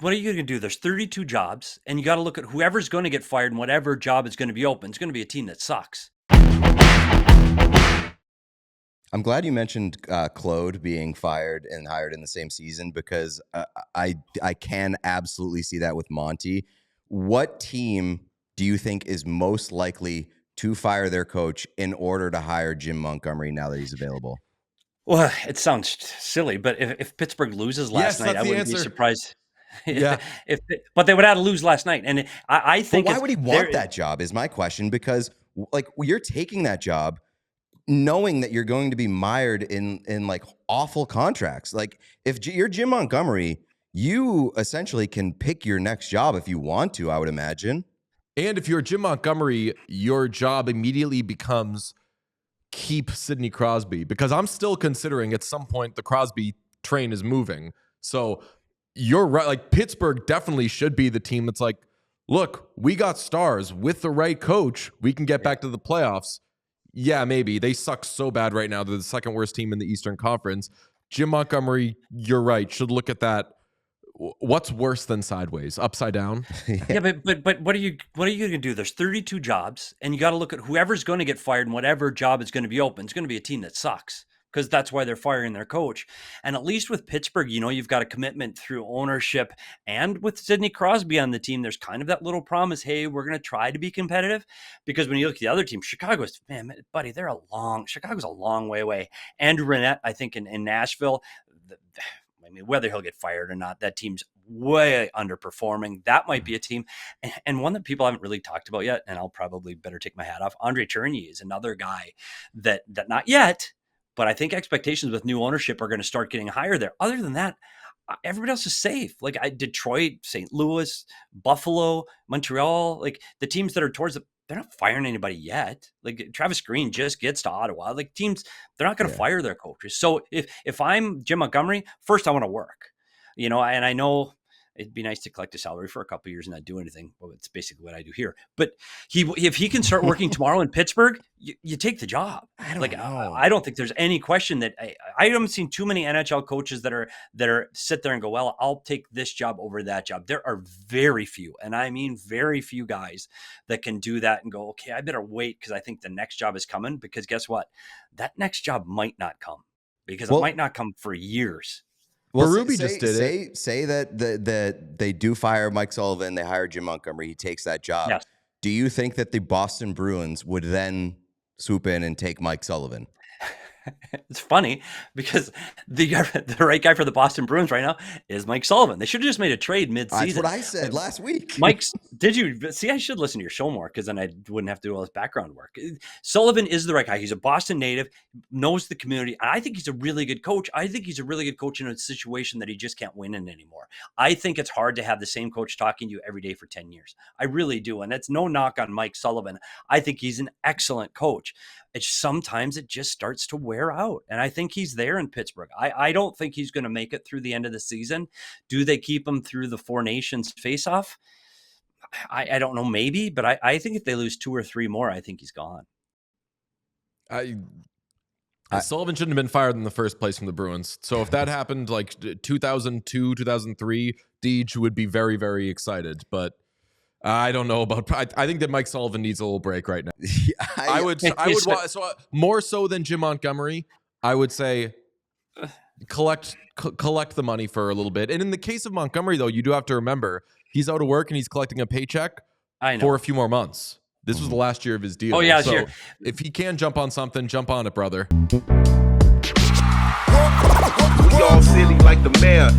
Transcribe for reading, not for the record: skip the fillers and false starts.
what are you going to do? There's 32 jobs, and you got to look at whoever's going to get fired and whatever job is going to be open. It's going to be a team that sucks. I'm glad you mentioned Claude being fired and hired in the same season, because I can absolutely see that with Monty. What team do you think is most likely to fire their coach in order to hire Jim Montgomery now that he's available? Well, it sounds silly, but if Pittsburgh loses last night, I wouldn't be surprised. Yeah. But they would have to lose last night. And I think why would he want that job is my question, because you're taking that job knowing that you're going to be mired in like awful contracts. Like if you're Jim Montgomery, you essentially can pick your next job if you want to, I would imagine. And if you're Jim Montgomery, your job immediately becomes keep Sidney Crosby, because I'm still considering at some point the Crosby train is moving. So you're right. Like Pittsburgh definitely should be the team that's like, look, we got stars with the right coach. We can get back to the playoffs. Yeah, maybe. They suck so bad right now. They're the second worst team in the Eastern Conference. Jim Montgomery, you're right, should look at that. What's worse than sideways? Upside down? Yeah, but what are you going to do? There's 32 jobs, and you got to look at whoever's going to get fired and whatever job is going to be open. It's going to be a team that sucks, because that's why they're firing their coach. And at least with Pittsburgh, you've got a commitment through ownership, and with Sidney Crosby on the team, there's kind of that little promise, hey, we're going to try to be competitive. Because when you look at the other team, Chicago's, man, buddy, Chicago's a long way away. Andrew Rennett, I think in Nashville, whether he'll get fired or not, that team's way underperforming. That might be a team. And one that people haven't really talked about yet, and I'll probably better take my hat off, Andre Tourigny is another guy that not yet, but I think expectations with new ownership are going to start getting higher there. Other than that, everybody else is safe. Like Detroit, St. Louis, Buffalo, Montreal, like the teams that are towards they're not firing anybody yet. Like Travis Green just gets to Ottawa. Like teams, they're not going to fire their coaches. So if I'm Jim Montgomery, first I want to work, and I know it'd be nice to collect a salary for a couple of years and not do anything. Well, it's basically what I do here. But if he can start working tomorrow in Pittsburgh, you take the job. I don't think there's any question that I haven't seen too many NHL coaches that are sit there and go, well, I'll take this job over that job. There are very few, and I mean very few guys that can do that and go, okay, I better wait because I think the next job is coming. Because guess what? That next job might not come, because it might not come for years. Well, Ruby just did it. Say that they do fire Mike Sullivan, they hire Jim Montgomery, he takes that job. Yes. Do you think that the Boston Bruins would then swoop in and take Mike Sullivan? It's funny because the right guy for the Boston Bruins right now is Mike Sullivan. They should have just made a trade mid-season. That's what I said last week. Did you see? I should listen to your show more, because then I wouldn't have to do all this background work. Sullivan is the right guy. He's a Boston native, knows the community. I think he's a really good coach. I think he's a really good coach in a situation that he just can't win in anymore. I think it's hard to have the same coach talking to you every day for 10 years. I really do. And that's no knock on Mike Sullivan. I think he's an excellent coach. Sometimes it just starts to wear out. And I think he's there in Pittsburgh. I don't think he's going to make it through the end of the season. Do they keep him through the Four Nations face-off? I don't know, maybe. But I think if they lose 2 or 3 more, I think he's gone. Sullivan shouldn't have been fired in the first place from the Bruins. So if that happened like 2002, 2003, Deej would be very, very excited. But I don't know about. I think that Mike Sullivan needs a little break right now. I would more so than Jim Montgomery. I would say collect the money for a little bit. And in the case of Montgomery, though, you do have to remember he's out of work and he's collecting a paycheck for a few more months. This was the last year of his deal. Oh yeah, so sure. If he can jump on something, jump on it, brother. We all silly like the mayor.